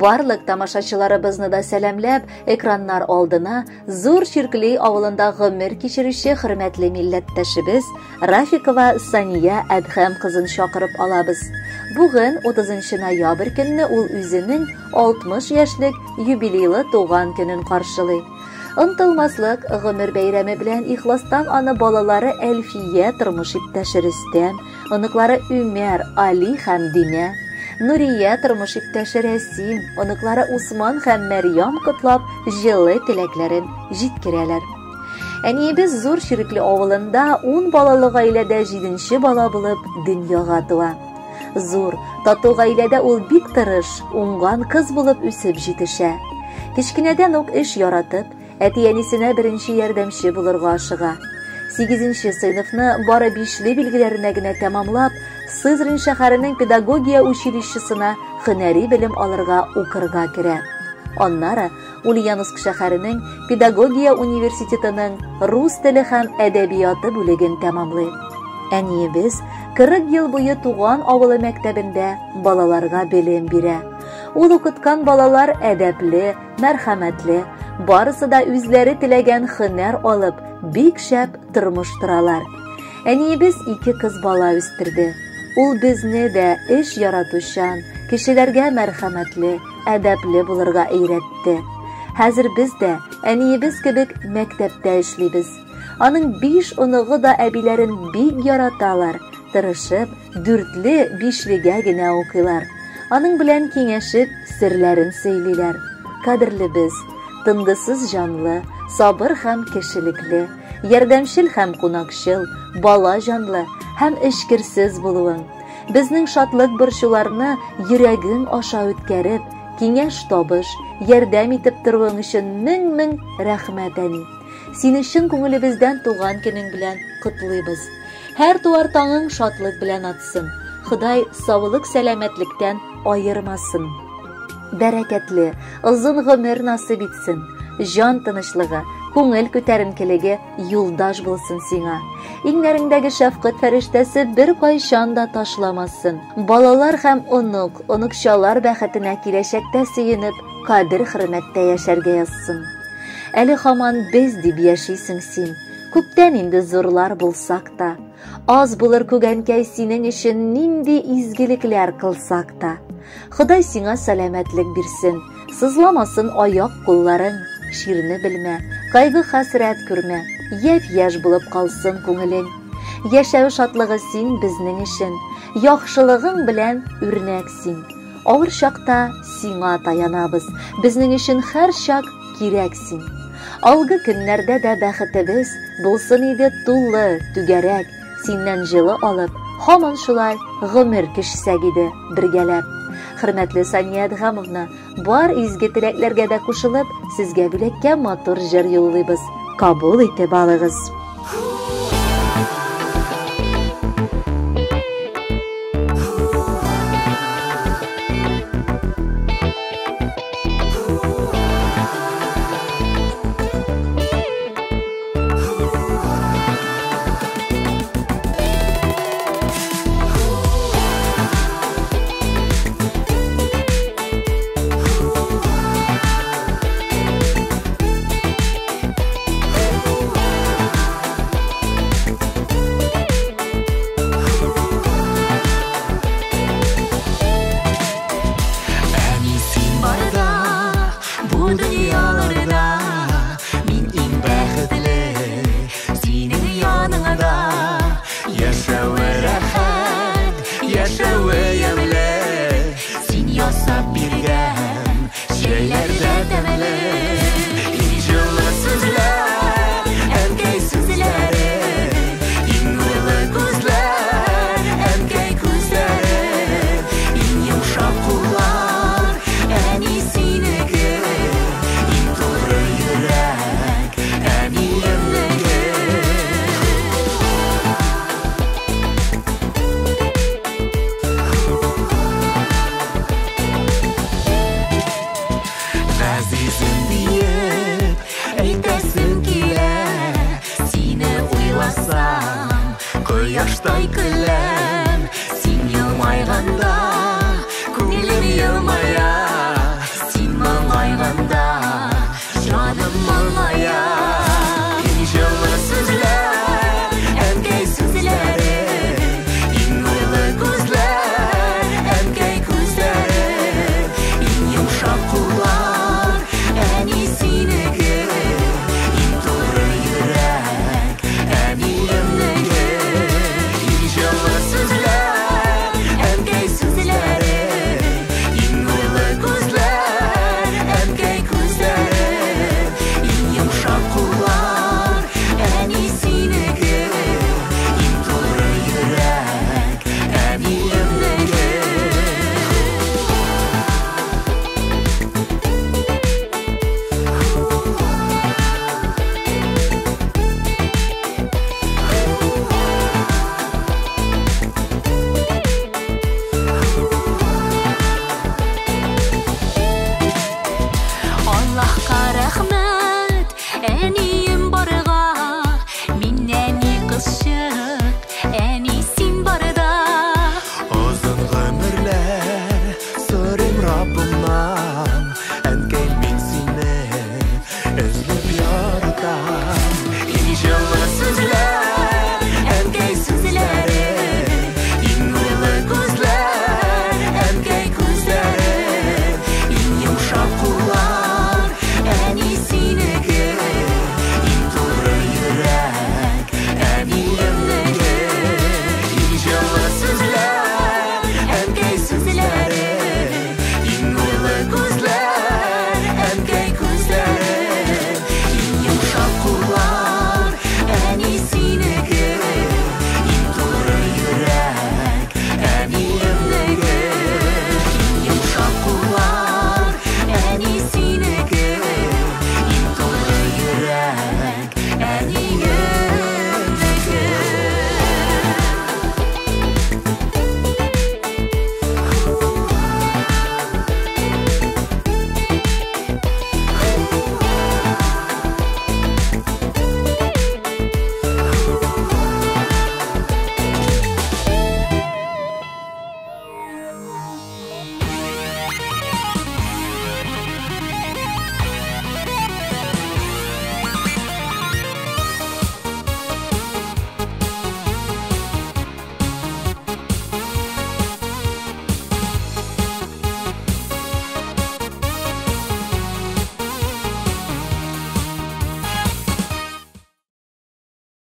Барлык тамашачыларыбызны да сәламләп, экраннар алдына Зур Чиркли авылында гомер кичерүче хөрмәтле милләттәшебез Рафикова Сания Әдхәм кызын чакырып алабыз. Бүген 30 ноябрь көнне ул үзенең 60 яшьлек юбилейлы туган көнен каршылый. Онтылмаслык гомер бәйрәме белән ихластан аны балалары Әлфия тормыш иптәше Рөстәм, оныклары Үмәр, Али һәм Димә, Нурия тормыш иптәше Рәсим, оныклары Усман һәм Мәрьям котлап җылы теләкләрен җиткерәләр. Әниебез Зур Чиркли авылында 10 балалы гаиләдә 7нче бала булып дөньяга туа. Зур, тату гаиләдә ул бик тырыш, уңган кыз булып үсеп җитешә. Кичкенәдән үк эш яратып, әти-әнисенә беренче ярдәмче булырга ашыга. 8нче сыйныфны бары 5-ле билгеләренә генә тәмамлап, Сызрань шәһәренең педагогия училищесына һөнәри белем алырга укырга керә. Аннары Ульяновск шәһәренең педагогия университетының рус теле һәм әдәбияты бүлеген тәмамлый. Әниебез 40 ел буе туган авылы мәктәбендә балаларга белем бирә. Ул укыткан балалар әдәпле, мәрхәмәтле, барысы да үзләре теләгән һөнәр алып, бик шәп тормыш торалар. Әниебез 2 кыз бала үстерде. Ул безне дә эш яратучан, кешеләргә мәрхәмәтле, әдәпле булырга өйрәтте. Хәзер без дә әниебез кебек мәктәптә эшлибез. Аның 5 оныгы да әбиләрен бик яраталар, тырышып, 4-ле, 5-легә генә укыйлар. Аның белән киңәшеп, серләрен сөйлиләр. Кадерле без, тынгысыз җанлы, сабыр һәм кешелекле, ярдәмчел һәм кунакчыл, бала җанлы һәм эшкерсез булуың. Безнең шатлык борчуларны йөрәгең аша үткәреп, киңәш табыш, ярдәм итеп торуың өчен мең рәхмәт, әни. Сине чын күңелебездән туган көнең белән котлыйбыз. Һәр туар таңың шатлык белән атсын. Ходай саулык сәламәтлектән айырмасын. Бәрәкәтле, озын гомер насыйп итсен. Җан тынычлыгы, күңел күтәренкелеге юлдаш булсын сиңа. Иңнәреңдәге шәфкать фәрештәсе бер кайчан да ташламасын. Балалар һәм онукчалар бәхетенә киләчәктә сөенеп, кадер-хөрмәттә яшәргә язсын. Әле һаман без дип яшисең син. Күптән инде зурлар булсак та. Аз булыр күгәнкәй синең өчен нинди изгелекләр кылсак та. Ходай сиңа сәламәтлек бирсен. Сызламасын аяк-кулларың. Ширне белмә, кайгы-хәсрәт күрмә. Яфь-яшь булып калсын күңелең. Яшәү шатлыгы син безнең өчен. Яхшылыгың белән үрнәк син. Авыр чакта сиңа таянабыз. Безнең өчен һәр чак кирәк син. Алгы көннәрдә дә бәхетебез булсын иде тулы, түгәрәк, синнән җылы алып, һаман шулай гомер кичсәк иде бергәләп. Хөрмәтле Сания Әдхәмовна, бар изге теләкләргә дә кушылып, сезгә бүләккә матур җыр юллыйбыз. Кабул итеп алыгыз. Кояштай көләм, син елмайганда